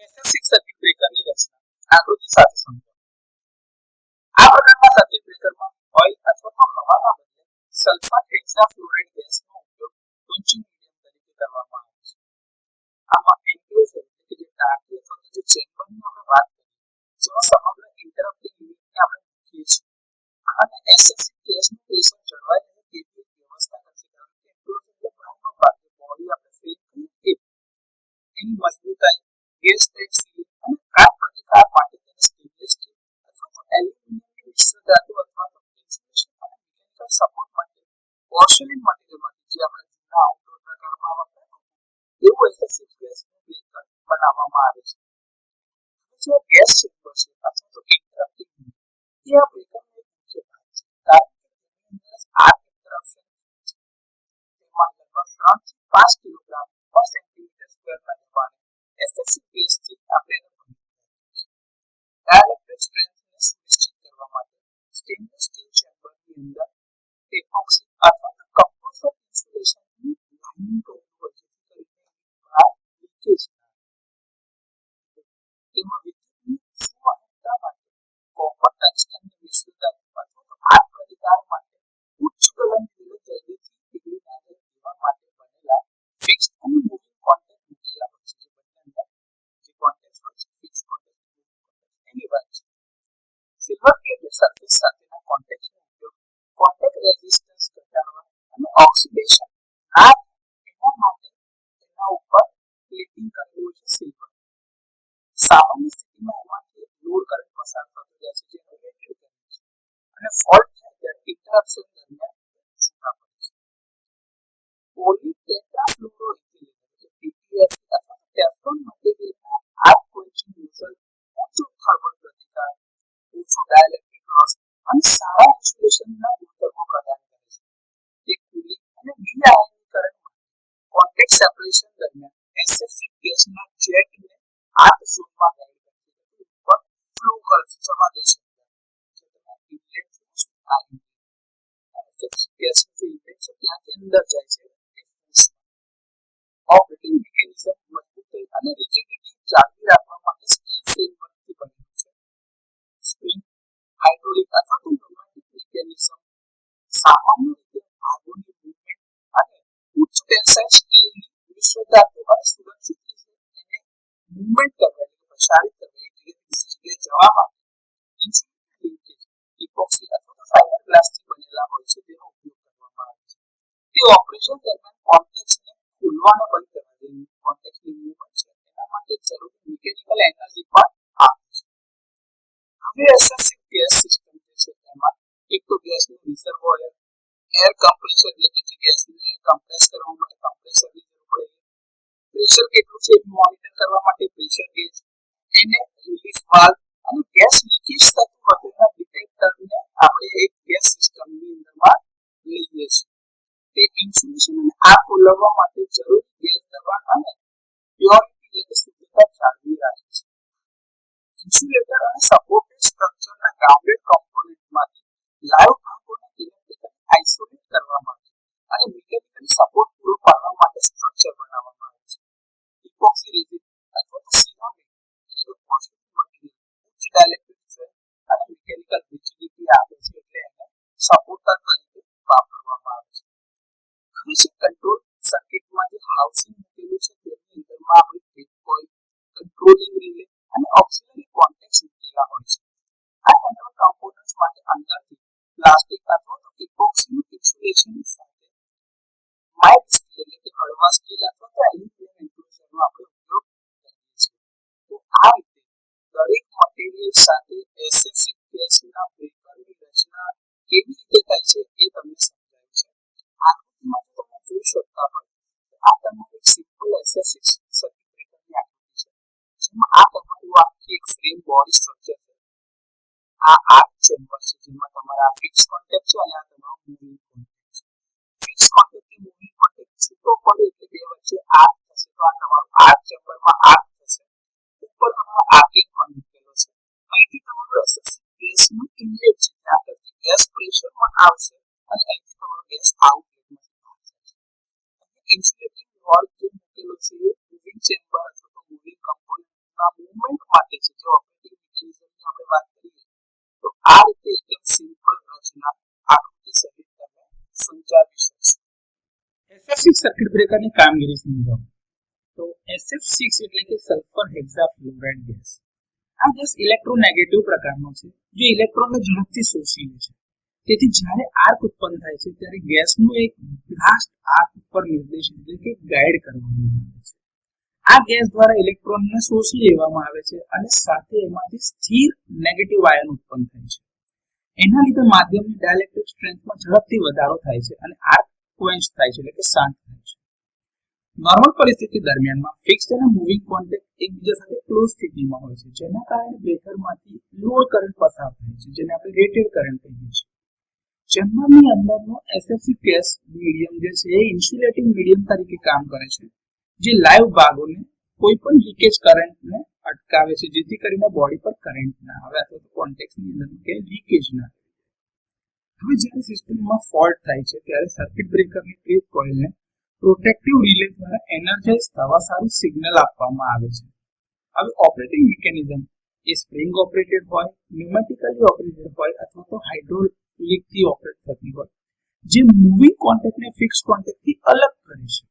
SSC circuit બ્રેકરની રચના આકૃતિ સાથે સમજો. આ પ્રકારના સર્કિટ બ્રેકરમાં ઓઇલ અથવા તો હવાના બદલે સલ્ફર હેક્સાફ્લોરાઇડ ગેસનો ઉપયોગ કોન્ચિંગ મીડિયમ તરીકે કરવામાં આવે છે. આમાં એન્ક્લોઝર એટલે કે જે ટાંકી અથવા તો જે ચેમ્બરની આપણે વાત કરીએ જેમાં સમગ્ર ઇન્ટરપ્ટિંગ યુનિટને આપણે મૂકીએ છીએ અને એસએસસી ગેસનું પ્રેશર જળવાઈ રહે તેવી એક વ્યવસ્થા કરશે. કારણ કે એન્ક્લોઝર એટલે બહારનો ભાગ જે બોડી આપણે ફ્રેમ કરીએ એની મજબૂતાઈ ગેસ ટાઇપ સીલિંગ અને કાટ પ્રતિકાર માટે તેને સ્ટેનલેસ સ્ટીલ અથવા તો એલ્યુમિનિયમની મિશ્ર ધાતુ અથવા તો ઇન્સ્યુલેશન અને મિકેનિકલ સપોર્ટ માટે પોર્સેલેઇન મટીરિયલમાંથી જે આપણે જૂના આઉટડોર પ્રકારમાં વપરાય એવું એસએસસી ગેસનું બ્રેકર બનાવવામાં આવે છે. જે ગેસ ચેમ્બર છે અથવા તો ઇન્ટરપ્ટિંગ યુનિટ એ આ બ્રેકરનો એક મુખ્ય ભાગ છે. કારણ કે તેની અંદર આર્ક ઇન્ટરપ્શન તેમાં લગભગ 3 થી 5 કિલોગ્રામ પર સેન્ટીમીટર સ્ક્વેરના દબાણે એસએસસી ગેસથી આપણે એને ભરી શકીએ છીએ. ડાઇલેક્ટ્રિક સ્ટ્રેન્થને સુનિશ્ચિત કરવા માટે સ્ટેનલેસ સ્ટીલ ચેમ્બરની અંદર એપોક્સી અથવા તો કમ્પોઝિટ ઇન્સ્યુલેશનની લાઇનિંગ કરેલું હોય જેથી કરીને બહાર લીકેજ ના થાય. તેમાં વિદ્યુતની સુવાહકતા માટે કોપર ટંગસ્ટનની મિશ્રતા અથવા તો આર્ક પ્રતિકાર માટે ઉચ્ચ ગલન જલ્દીથી પીગળી ના જાય તેવા માટે બનેલા ફિક્સ્ડ અને મૂવિંગ કોન્ટેક્ટ મૂકેલા હોય છે. જે બંને અંદર જે કોન્ટેક્ટ હોય છે ફિક્સ્ડ કોન્ટેક્ટ એની વાત છે. સિલ્વર પ્લેટેડ સરફેસ સાથેના કોન્ટેક્ટનો ઉપયોગ કોન્ટેક્ટ રેઝિસ્ટન્સ ઘટાડવા અને ઓક્સિડેશન ના એના માટે તેના ઉપર પ્લેટિંગ કરેલું હોય છે સિલ્વર. સામાન્ય સ્થિતિમાં એમાંથી લોડ કરંટ પસાર થતો જાય છે જેને રેટેડ કહે છે અને ફોલ્ટ થાય ત્યારે ઇન્ટરપ્શન દરમિયાન છૂટા પડે છે. પોલીટેટ્રાફ્લુરોઇથિલિન એટલે પીટીએફઈ અથવા તો ટેફલોન મટીરિયલના આર્ક કોન્ચિંગ નોઝલ ઊંચો થર્મલ પ્રતિકાર ઓછો ડાઇલેક્ટ્રિક લોસ અને સારા ઇન્સ્યુલેશનના ગુણધર્મો પ્રદાન કરે છે. તે કુલિંગ અને ડીઆયનીકરણમાં કોન્ટેક્ટ સેપરેશન દરમિયાન એસએસસી ગેસના જેટને આર્ક ઝોનમાં ગાઈડ કરે છે ઉપર ફ્લો કરે છે જવા દે છે. જે તમે ઇનલેટ જુઓ છો આ ઇનલેટ એસએસસી ગેસનું જે ઇનલેટ છે ત્યાંથી અંદર જાય છે એ ફોર્સમાં. ઓપરેટિંગ મિકેનિઝમ મજબૂતાઈ અને રિજિડિટી જાળવી રાખવા માટે સ્ટીલ ફ્રેમવર્કથી બનેલું છે. સ્પ્રિંગ હાઇડ્રોલિક અથવા તો ન્યુમેટિક મિકેનિઝમ સામાન્ય રીતે ભાગોની મૂવમેન્ટ અને ઉચ્ચ ટેન્સાઇલ સ્ટીલની મિશ્ર ધાતુ અને સુરક્ષિત રીતે એને મૂવમેન્ટ કરવા એટલે પ્રસારિત કરવા એક જગ્યાએ બીજી જગ્યાએ જવા માટે ઇન્સ્યુલેટેડ લિંકેજ ઇપોક્સી અથવા તો ફાઇબર ગ્લાસથી બનેલા હોય છે તેનો ઉપયોગ કરવામાં આવે છે. તે ઓપરેશન દરમિયાન કોન્ટેક્ટને ખોલવા અને બંધ કરવા જેવી કોન્ટેક્ટની મૂવમેન્ટ છે એના માટે જરૂરી મિકેનિકલ એનર્જી પણ આપે છે. હવે એસએસસી ગેસ સિસ્ટમ જે છે એમાં એક તો ગેસનું રિઝર્વોયર એર કમ્પ્રેસર એટલે કે જે ગેસને કમ્પ્રેસ કરવા માટે કમ્પ્રેસરની જરૂર પડે પ્રેશર કેટલું છે એ મોનિટર કરવા માટે પ્રેશર ગેજ એને રિલીફ વાલ્વ અને ગેસ લીકેજ થતું વગેરેના ડિટેક્ટરને આપણે એક ગેસ સિસ્ટમની અંદરમાં લઈએ છીએ. તે ઇન્સ્યુલેશન અને આગ ઓલવવા માટે જરૂરી ગેસ દબાણ અને પ્યોરિટી એટલે કે શુદ્ધતા જાળવી રાખે છે. ઇન્સ્યુલેટર અને સપોર્ટેડ સ્ટ્રક્ચરના ગ્રાઉન્ડેડ કમ્પોનન્ટમાંથી લાઈવ ભાગોને ઇલેક્ટ્રિકલી આઇસોલેટ કરવા માટે અને મિકેનિકલી સપોર્ટ પૂરો પાડવા માટે સ્ટ્રક્ચર બનાવવામાં આવે છે. ઇપોક્સી રેઝિન અથવા તો સિરામિક એટલે કે પોર્સેલેઇન મટીરિયલ ઉચ્ચ ડાઇલેક્ટ્રિક સ્ટ્રેન્થ અને મિકેનિકલ રિજિડિટી આપે છે એટલે એને સપોર્ટર તરીકે વાપરવામાં આવે છે. હવે જે કંટ્રોલ સર્કિટમાં જે હાઉસિંગ મૂકેલું છે તેની અંદરમાં આપણે બ્રેક કોઇલ કંટ્રોલિંગ રિલે અને ઓક્સિલરી કોન્ટેક્ટ્સ મૂકેલા હોય છે. આ કંટ્રોલ કમ્પોનન્ટ્સ માટે અંદરથી પ્લાસ્ટિક અથવા તો ઇપોક્સીનું ઇન્સ્યુલેશન સાથે માઇલ્ડ સ્ટીલ એટલે કે હળવા સ્ટીલ અથવા તો એલ્યુમિનિયમ એન્ક્લોઝરનો આપણે ઉપયોગ કરીએ છીએ. તો આ રીતે દરેક મટીરિયલ સાથે એસએસસી ગેસના બ્રેકરની રચના કેવી રીતે થાય છે એ તમને સમજાયું છે. આકૃતિમાં જો તમે જોઈ શકતા હોય તો આ તમારી એક સિમ્પલ એસએસસી સર્કિટ બ્રેકરની આકૃતિ છે જેમાં આ તમારું આખી એક ફ્રેમ બોડી સ્ટ્રક્ચર છે. આ આર્ક ચેમ્બર છે જેમાં તમારા ફિક્સ કોન્ટેક્ટ છે અને આ તમારો મૂવિંગ કોન્ટેક્ટ છે. ફિક્સ કોન્ટેક્ટ થી મૂવિંગ કોન્ટેક્ટ છૂટો પડે એટલે બે વચ્ચે આર્ક થશે તો આ તમારું આર્ક ચેમ્બરમાં આર્ક થશે. ઉપર તમારો આર્કિંગ હોલ મૂકેલો છે. અહીંથી તમારું એસએસસી ગેસનું ઇનલેટ છે ત્યાં પરથી ગેસ પ્રેશરમાં આવશે અને અહીંથી તમારો ગેસ આઉટલેટમાંથી બહાર જશે. ઇન્સ્યુલેટિંગ રોડ જે મૂકેલો છે એ મૂવિંગ ચેમ્બર અથવા તો મૂવિંગ કમ્પોનન્ટના શકે છે. જે ઓપરેટિંગ મિકેનિઝમની આપણે વાત કરીએ તો આ રીતે એકદમ સિમ્પલ રચના આકૃતિ સહિત તમે સમજાવી શકશો. SF6 સર્કિટ બ્રેકરની કામગીરી સમજાવો. તો SF6 એટલે કે સલ્ફર હેક્સાફ્લોરાઇડ ગેસ. આ ગેસ ઇલેક્ટ્રોનેગેટિવ પ્રકારનો છે જે ઇલેક્ટ્રોનને ઝડપથી શોષી લે છે. તેથી જ્યારે આર્ક ઉત્પન્ન થાય છે ત્યારે ગેસનું એક બ્લાસ્ટ આર્ક ઉપર નિર્દેશિત એટલે કે ગાઈડ કરવામાં આવે છે. આ ગેસ દ્વારા ઇલેક્ટ્રોનને શોષી લેવામાં આવે છે અને સાથે એમાંથી સ્થિર નેગેટિવ આયન ઉત્પન્ન થાય છે. એના લીધે માધ્યમની ડાઇલેક્ટ્રિક સ્ટ્રેન્થમાં ઝડપથી વધારો થાય છે અને આર્ક ક્વેન્ચ થાય છે એટલે કે શાંત થાય છે. નોર્મલ પરિસ્થિતિ દરમિયાનમાં ફિક્સ્ડ અને મૂવિંગ કોન્ટેક્ટ એકબીજા સાથે ક્લોઝ સ્થિતિમાં હોય છે, જેના કારણે બ્રેકરમાંથી લોડ કરંટ પસાર થાય છે, જેને આપણે રેટેડ કરંટ કહીએ છીએ. ચેમ્બરની અંદરનો SF6 ગેસ મીડિયમ જે છે એ ઇન્સ્યુલેટિંગ મીડિયમ તરીકે કામ કરે છે, જે લાઈવ ભાગોને કોઈ પણ લીકેજ કરંટને અટકાવે છે, જેથી કરીને બોડી પર કરંટ ના આવે અથવા તો કોન્ટેક્ટની અંદર કે લીકેજ ના આવે. હવે જ્યારે સિસ્ટમમાં ફોલ્ટ થાય છે ત્યારે સર્કિટ બ્રેકરની ટ્રીપ કોઇલને પ્રોટેક્ટિવ રિલે દ્વારા એનર્જાઇઝ થવા સારું સિગ્નલ આપવામાં આવે છે. હવે ઓપરેટિંગ મિકેનિઝમ એ સ્પ્રિંગ ઓપરેટેડ હોય, ન્યુમેટિકલી ઓપરેટેડ હોય અથવા તો હાઇડ્રોલિકથી ઓપરેટ થતી હોય, જે મૂવિંગ કોન્ટેક્ટને ફિક્સ કોન્ટેક્ટથી અલગ કરે છે.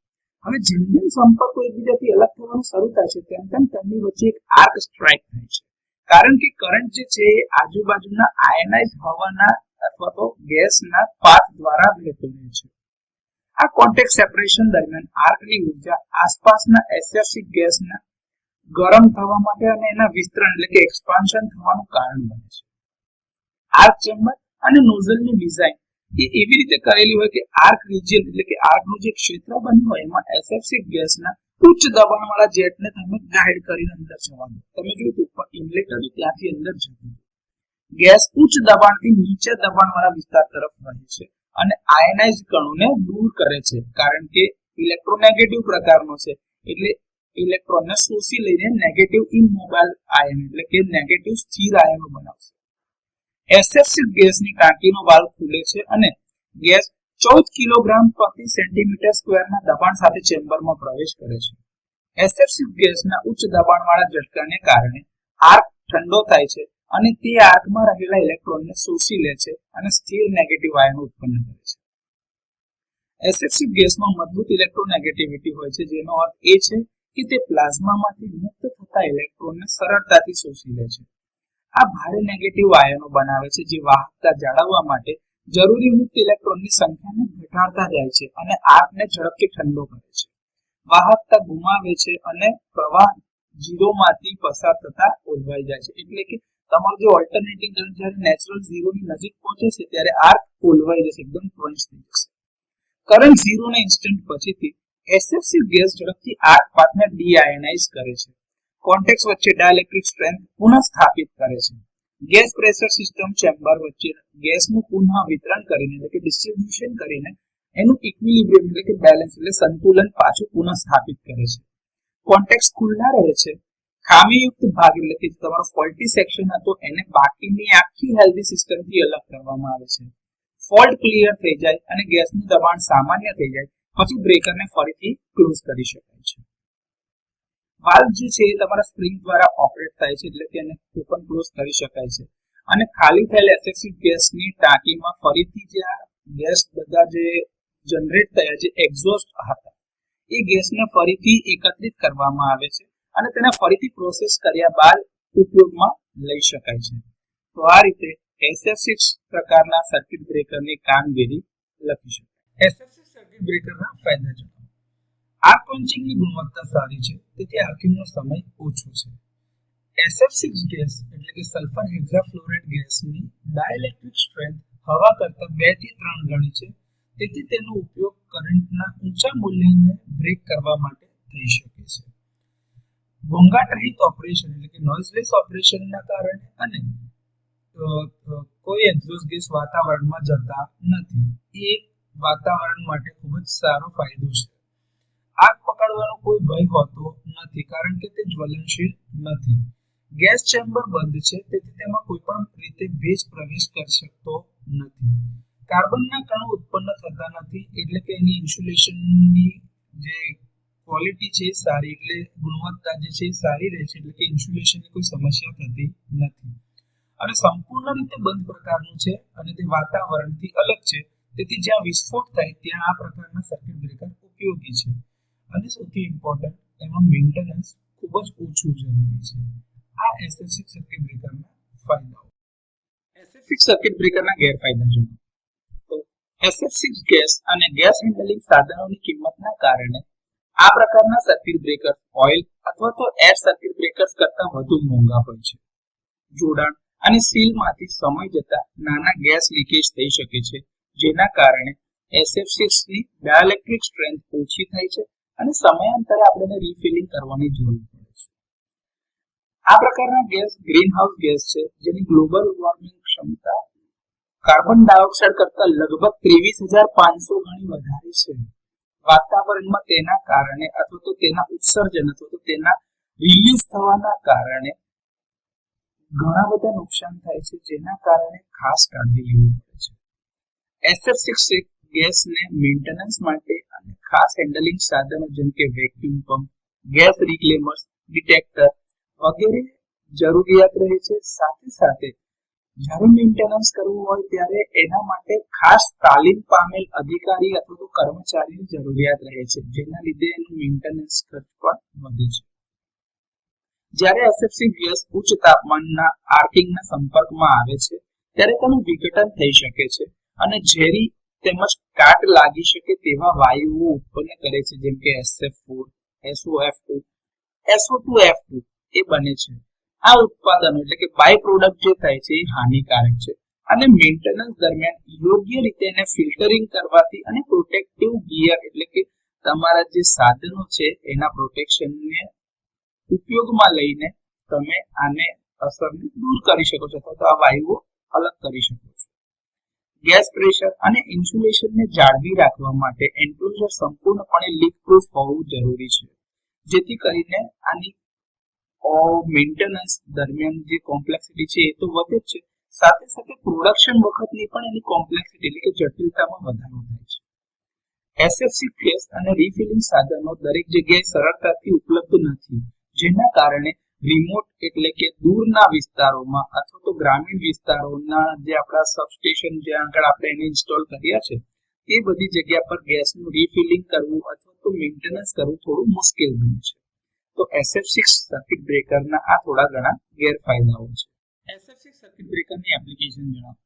હવે જેમ જેમ સંપર્કો એકબીજાથી અલગ થવાનું શરૂ થાય છે તેમ તેમ તેમની વચ્ચે એક આર્ક સ્ટ્રાઇક થાય છે, કારણ કે કરંટ જે છે એ આજુબાજુના આયનાઇઝ હવાના અથવા તો ગેસના પાથ દ્વારા વહેતો રહે છે. આ કોન્ટેક્ટ સેપરેશન દરમિયાન આર્કની ઉર્જા આસપાસના SF6 ગેસના ગરમ થવા માટે અને એના વિસ્તરણ એટલે કે એક્સપાન્શન થવાનું કારણ બને છે. આર્ક ચેમ્બર અને નોઝલની ડિઝાઇન એ એવી રીતે કરેલી હોય કે આર્ક રિજિયન એટલે કે આર્કનું જે ક્ષેત્ર બન્યું હોય એમાં SF6 ગેસના ઉચ્ચ દબાણવાળા જેટને તમે ગાઈડ કરીને અંદર જવા દો. તમે જોયું ઉપર ઇનલેટ હતું ત્યાંથી અંદર જતું. ગેસ ઉચ્ચ દબાણથી નીચે દબાણવાળા વિસ્તાર તરફ વહે છે અને આયનાઇઝ કણોને દૂર કરે છે, કારણ કે ઇલેક્ટ્રોનેગેટિવ પ્રકારનો છે એટલે ઇલેક્ટ્રોનને શોષી લઈને નેગેટિવ ઇમોબાઇલ આયન એટલે કે નેગેટિવ સ્થિર આયનો બનાવશે. SF6 ગેસની ટાંકીનો વાલ્વ ખુલે છે અને ગેસ 14 કિલોગ્રામ પ્રતિ સેન્ટીમીટર સ્ક્વેરના દબાણ સાથે ચેમ્બરમાં પ્રવેશ કરે છે. SF6 ગેસના ઉચ્ચ દબાણવાળા ઝટકાને કારણે આર્ક ઠંડો થાય છે અને તે આર્કમાં રહેલા ઇલેક્ટ્રોનને શોષી લે છે અને સ્થિર નેગેટિવ આયનો ઉત્પન્ન કરે છે. SF6 ગેસમાં મજબૂત ઇલેક્ટ્રોનેગેટિવિટી હોય છે, જેનો અર્થ એ છે કે તે પ્લાઝમામાંથી મુક્ત થતા ઇલેક્ટ્રોનને સરળતાથી શોષી લે છે. આ ભારે નેગેટિવ આયનો બનાવે છે જે વાહકતા જાળવવા માટે જરૂરી મુક્ત ઇલેક્ટ્રોનની સંખ્યાને ઘટાડતા જાય છે અને આર્કને ઝડપથી ઠંડો કરે છે. વાહકતા ગુમાવે છે અને પ્રવાહ 0 માંથી પસાર થતા ઓલવાઈ જાય છે. એટલે કે તમારું જે ઓલ્ટરનેટિંગ કરંટ જ્યારે નેચરલ 0 ની નજીક પહોંચે છે ત્યારે આર્ક ઓલવાઈ જશે, એકદમ ક્વન્ચ થઈ જશે. કરંટ 0 ના ઇન્સ્ટન્ટ પછીથી SF6 ગેસ ઝડપથી આર્ક પાથને ડીઆયનાઇઝ કરે છે. કોન્ટેક્ટ્સ વચ્ચે ડાઇલેક્ટ્રિક સ્ટ્રેન્થ પુનઃ સ્થાપિત કરે છે. ગેસ પ્રેશર સિસ્ટમ ચેમ્બર વચ્ચે ગેસનું પુનઃ વિતરણ કરીને એટલે કે ડિસ્ટ્રીબ્યુશન કરીને એનું ઇક્વિલિબ્રિયમ એટલે કે બેલેન્સ એટલે સંતુલન પાછું પુનઃ સ્થાપિત કરે છે. કોન્ટેક્ટ્સ ખુલ્લા રહે છે. ખામીયુક્ત ભાગ એટલે કે તમારો ફોલ્ટી સેક્શન હતો એને બાકીની આખી હેલ્ધી સિસ્ટમથી અલગ કરવામાં આવે છે. ફોલ્ટ ક્લિયર થઈ જાય અને ગેસનું દબાણ સામાન્ય થઈ જાય પછી બ્રેકરને ફરીથી ક્લોઝ કરી શકાય છે. વાલ્વ જે છે એ તમારા સ્પ્રિંગ દ્વારા ઓપરેટ થાય છે એટલે કે એને ઓપન ક્લોઝ કરી શકાય છે અને ખાલી થયેલ SF6 ગેસની ટાંકીમાં ફરીથી જે આ ગેસ બધા જે જનરેટ થયા જે એક્ઝોસ્ટ હતા એ ગેસને ફરીથી એકત્રિત કરવામાં આવે છે અને તેને ફરીથી પ્રોસેસ કર્યા બાદ ઉપયોગમાં લઈ શકાય છે. તો આ રીતે SF6 પ્રકારના સર્કિટ બ્રેકરની કામગીરી લખી શકાય. SF6 સર્કિટ બ્રેકરના ફાયદા જણાવો. આર્ક ક્વન્ચિંગની ગુણવત્તા સારી છે, તેથી આર્કિંગનો સમય ઓછો છે. SF6 ગેસ એટલે કે સલ્ફર હેક્સાફ્લોરાઇડ ગેસની ડાઇલેક્ટ્રિક સ્ટ્રેન્થ હવા કરતાં 2 થી 3 ગણી છે, તેથી તેનો ઉપયોગ કરંટના ઊંચા મૂલ્યને બ્રેક કરવા માટે થઈ શકે છે. ઘોંઘાટ રહિત ઓપરેશન એટલે કે નોઇઝલેસ ઓપરેશનના કારણે અને કોઈ એક્ઝોસ્ટ ગેસ વાતાવરણમાં જતા નથી. એ વાતાવરણ માટે ખૂબ જ સારો ફાયદો છે. આગ પકડવાનો કોઈ ભય હોતો નથી કારણ કે તે જ્વલનશીલ નથી. ગેસ ચેમ્બર બંધ છે, તેથી તેમાં કોઈ પણ રીતે ભેજ પ્રવેશ કરી શકતો નથી. કાર્બનના કણો ઉત્પન્ન થતા નથી એટલે કે એની ઇન્સ્યુલેશનની જે ક્વોલિટી છે સારી, એટલે ગુણવત્તા જે છે સારી રહે છે, એટલે કે ઇન્સ્યુલેશનની કોઈ સમસ્યા થતી નથી. અને સંપૂર્ણ રીતે બંધ પ્રકારનું છે અને તે વાતાવરણથી અલગ છે, તેથી જ્યાં વિસ્ફોટ થાય ત્યાં આ પ્રકારના સર્કિટ બ્રેકર ઉપયોગી છે. અને સૌથી ઇમ્પોર્ટન્ટ, એમાં મેન્ટેનન્સ ખૂબ જ ઓછું જરૂરી છે. આ SF6 સર્કિટ બ્રેકરના ફાયદાઓ. SF6 સર્કિટ બ્રેકરના ગેરફાયદા જણાવો. તો SF6 ગેસ અને ગેસ હેન્ડલિંગ સાધનોની કિંમતના કારણે આ પ્રકારના સર્કિટ બ્રેકર ઓઇલ અથવા તો એર સર્કિટ બ્રેકર્સ કરતાં વધુ મોંઘા હોય છે. જોડાણ અને સીલમાંથી સમય જતા નાના ગેસ લીકેજ થઈ શકે છે, જેના કારણે SF6ની ડાઇલેક્ટ્રિક સ્ટ્રેન્થ ઓછી થાય છે અને સમયાંતરે આપણે રીફિલિંગ કરવાની જરૂર પડે છે. આ પ્રકારના ગેસ ગ્રીનહાઉસ ગેસ છે, જેની ગ્લોબલ વોર્મિંગ ક્ષમતા કાર્બન ડાયોક્સાઇડ કરતાં લગભગ 23,500 ગણી વધારે છે. વાતાવરણમાં તેના કારણે અથવા તો તેના ઉત્સર્જન અથવા તો તેના રિલીઝ થવાના કારણે ઘણા બધા નુકસાન થાય છે, જેના કારણે ખાસ કાળજી લેવી પડે છે. SF6 ગેસને મેન્ટેનન્સ માટે અને ખાસ હેન્ડલિંગ સાધનો જેમ કે વેક્યુમ પંપ, ગેસ રિક્લેમર્સ, ડિટેક્ટર વગેરે જરૂરિયાત રહે છે. સાથે સાથે જ્યારે મેન્ટેનન્સ કરવું હોય ત્યારે એના માટે ખાસ તાલીમ પામેલ અધિકારી અથવા તો કર્મચારીની જરૂરિયાત રહે છે, જેના લીધે એનું મેન્ટેનન્સ ખર્ચ પણ વધે છે. જ્યારે SF6 ગેસ ઉચ્ચ તાપમાનના આર્કિંગના સંપર્કમાં આવે છે ત્યારે તેનું વિઘટન થઈ શકે છે અને ઝેરી તેમજ કાટ લાગી શકે તેવા વાયુઓ ઉત્પન્ન કરે છે, જેમ કે SF4, SOF2, SO2F2 એ બને છે. આ ઉત્પાદનો એટલે કે બાય પ્રોડક્ટ જે થાય છે એ હાનિકારક છે અને મેન્ટેનન્સ દરમિયાન યોગ્ય રીતે એને ફિલ્ટરિંગ કરવાથી અને પ્રોટેક્ટિવ ગિયર એટલે કે તમારા જે સાધનો છે એના પ્રોટેક્શનને ઉપયોગમાં લઈને તમે આને અસરને દૂર કરી શકો છો અથવા તો આ વાયુઓ અલગ કરી શકો છો. ગેસ પ્રેશર અને ઇન્સ્યુલેશનને જાળવી રાખવા માટે એન્ક્લોઝર સંપૂર્ણપણે લીક પ્રૂફ હોવું જરૂરી છે, જેથી કરીને આની મેન્ટેનન્સ દરમિયાન જે કોમ્પ્લેક્સિટી છે એ તો વધે જ છે, સાથે સાથે પ્રોડક્શન વખતની પણ એની કોમ્પ્લેક્સિટી એટલે કે જટિલતામાં વધારો થાય છે. SF6 ગેસ અને રિફિલિંગ સાધનો દરેક જગ્યાએ સરળતાથી ઉપલબ્ધ નથી, જેના કારણે રિમોટ એટલે કે દૂરના વિસ્તારોમાં અથવા તો ગ્રામીણ વિસ્તારોના જે આપણા સબસ્ટેશન જ્યાં આગળ આપણે એને ઇન્સ્ટોલ કર્યા છે એ બધી જગ્યા પર ગેસનું રિફિલિંગ કરવું અથવા તો મેન્ટેનન્સ કરવું થોડું મુશ્કેલ બને છે. તો SF6 સર્કિટ બ્રેકરના આ થોડા ઘણા ગેરફાયદાઓ છે. SF6 સર્કિટ બ્રેકરની એપ્લિકેશન જણાવો.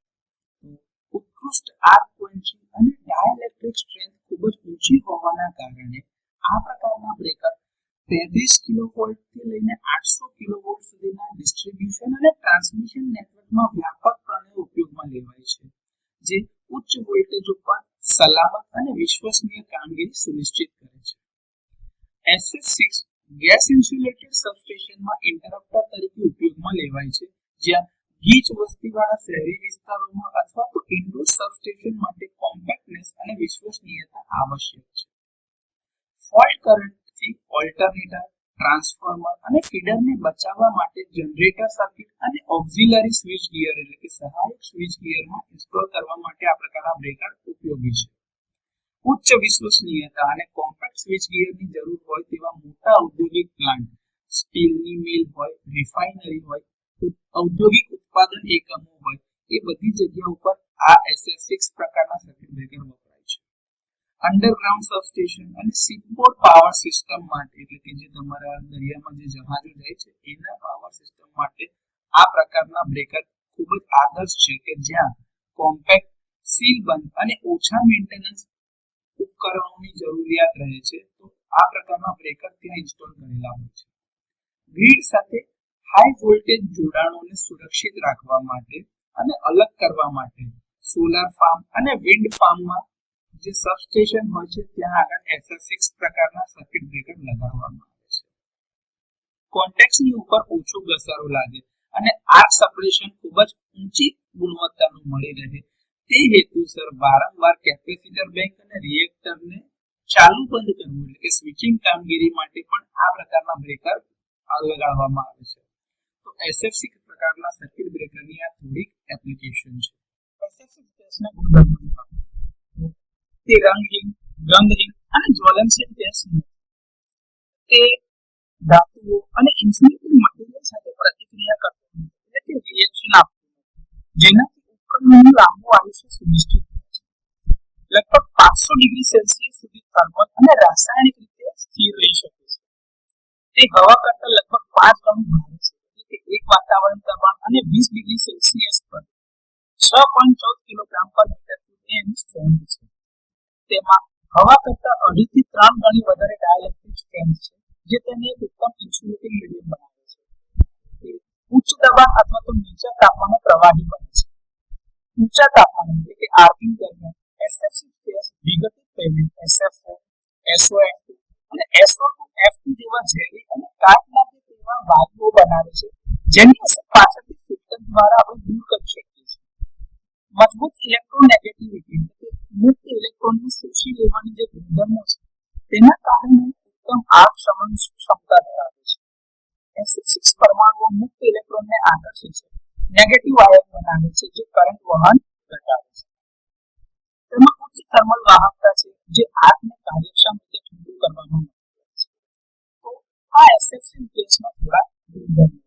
ઉત્કૃષ્ટ આર્ક ક્વેન્ચિંગ અને ડાઇલેક્ટ્રિક સ્ટ્રેન્થ ખૂબ જ ઊંચી હોવાના કારણે આ પ્રકારના બ્રેકર 33 કિલોવોલ્ટ થી લઈને 800 કિલોવોલ્ટ સુધીના ડિસ્ટ્રીબ્યુશન અને ટ્રાન્સમિશન નેટવર્કમાં વ્યાપકપણે ઉપયોગમાં લેવાય છે, જે ઉચ્ચ વોલ્ટેજ ઉપર સલામત અને વિશ્વસનીય કામગીરી સુનિશ્ચિત કરે છે. SF6 ગેસ ઇન્સ્યુલેટેડ સબસ્ટેશનમાં ઇન્ટરપ્ટર તરીકે ઉપયોગમાં લેવાય છે, જ્યાં ગીચ વસ્તીવાળા શહેરી વિસ્તારોમાં અથવા તો ઇન્ડોર સબસ્ટેશન માટે કોમ્પેક્ટનેસ અને વિશ્વસનીયતા આવશ્યક છે. ફોલ્ટ કરંટથી ઓલ્ટરનેટર, ટ્રાન્સફોર્મર અને ફીડરને બચાવવા માટે જનરેટર સર્કિટ અને ઓક્ઝિલરી સ્વિચ ગિયર એટલે કે સહાયક સ્વિચ ગિયરમાં ઇન્સ્ટોલ કરવા માટે આ પ્રકારના બ્રેકર ઉપયોગી છે. ઉચ્ચ વિશ્વસનીયતા અને કોમ્પેક્ટ સ્વિચ ગિયરની જરૂર હોય તેવા મોટા ઔદ્યોગિક પ્લાન્ટ, સ્ટીલની મિલ હોય, રિફાઇનરી હોય, ઔદ્યોગિક ઉત્પાદન એકમો હોય, એ બધી જગ્યા ઉપર આ SF6 પ્રકારના સર્કિટ બ્રેકર વપરાય છે. અંડરગ્રાઉન્ડ સબસ્ટેશન અને શિપબોર્ડ પાવર સિસ્ટમ માટે એટલે કે જે તમારા દરિયામાં જે જહાજો જાય છે એના પાવર સિસ્ટમ માટે આ પ્રકારના બ્રેકર ખૂબ જ આદર્શ છે, કે જ્યાં કોમ્પેક્ટ, સીલબંધ અને ઓછા મેન્ટેનન્સ ઉપકરણોની જરૂરિયાત રહે છે. તો આ પ્રકારના બ્રેકર ત્યાં ઇન્સ્ટોલ કરેલા હોય છે. ગ્રીડ સાથે હાઈ વોલ્ટેજ જોડાણોને સુરક્ષિત રાખવા માટે અને અલગ કરવા માટે સોલાર ફાર્મ અને વિન્ડ ફાર્મમાં જે સબસ્ટેશન હોય છે ત્યાં આગળ SF6 પ્રકારના સર્કિટ બ્રેકર લગાડવામાં આવે છે. કોન્ટેક્ટની ઉપર ઓછો ઘસારો લાગે અને આર્ક સપ્રેશન ખૂબ જ ઊંચી ગુણવત્તાનું મળી રહે તે હેતુસર વારંવાર કેપેસિટર બેંક અને રિએક્ટરને ચાલુ બંધ કરવું એટલે કે સ્વિચિંગ કામગીરી માટે પણ આ પ્રકારના બ્રેકર લગાડવામાં આવે છે. તો SF6 પ્રકારના સર્કિટ બ્રેકરની આ થોડીક એપ્લિકેશન છે. SF6 ગેસના ગુણધર્મો જણાવો. તે રંગહીન, ગંધહીન અને જ્વલનશીલ ગેસ નથી. તે ધાતુઓ અને ઇન્સ્યુલેટીંગ મટીરિયલ સાથે પ્રતિક્રિયા કરતો નથી, એટલે કે રિએક્શન આપતું નથી, જેનાથી ઉપકરણનું લાંબુ આયુષ્ય સુનિશ્ચિત થાય છે. લગભગ 500 ડિગ્રી સેલ્સિયસ સુધી થર્મલ અને રાસાયણિક રીતે સ્થિર રહી શકે છે. તે હવા કરતા લગભગ 5 ગણું ભારે છે, એટલે કે એક વાતાવરણ દબાણ અને 20 ડિગ્રી સેલ્સિયસ પર 6.14 કિલોગ્રામ પર મીટર ક્યુબની એની સ્ટ્રેન્થ છે. તેમાં હવા કરતા 2.5 થી 3 ગણી વધારે ડાઇલેક્ટ્રિક સ્ટ્રેન્થ છે, જે તેને એક ઉત્તમ ઇન્સ્યુલેટિંગ મીડિયમ બનાવે છે. તે ઉચ્ચ દબાણ અથવા તો નીચા તાપમાને પ્રવાહી બને છે. ઊંચા તાપમાને એટલે કે આર્કિંગ દરમિયાન SF6 ગેસ વિઘટિત થઈને SF4, SOF2 અને SO2F2 જેવા ઝેરી અને કાટ લાગે તેવા વાયુઓ બનાવે છે, જેની અસર પાછળથી ફિલ્ટર દ્વારા આપણે દૂર કરી શકીએ છીએ. મજબૂત ઇલેક્ટ્રોનેગેટિવિટી એટલે કે મુક્ત ઇલેક્ટ્રોનને શોષી લેવાની જે ગુણધર્મો છે, તેના કારણે ઉત્તમ આગ શમન ક્ષમતા ધરાવે છે. SF6 પરમાણુઓ મુક્ત ઇલેક્ટ્રોનને આકર્ષે છે, નેગેટિવ આયન બનાવે છે, જે કરંટ વહન ઘટાડે છે. તેમાં ઉચ્ચ થર્મલ વાહકતા છે, જે આગને કાર્યક્ષમ રીતે ઠંડુ કરવામાં મદદ કરે છે. તો આ SF6 ગેસમાં થોડા ગુણધર્મો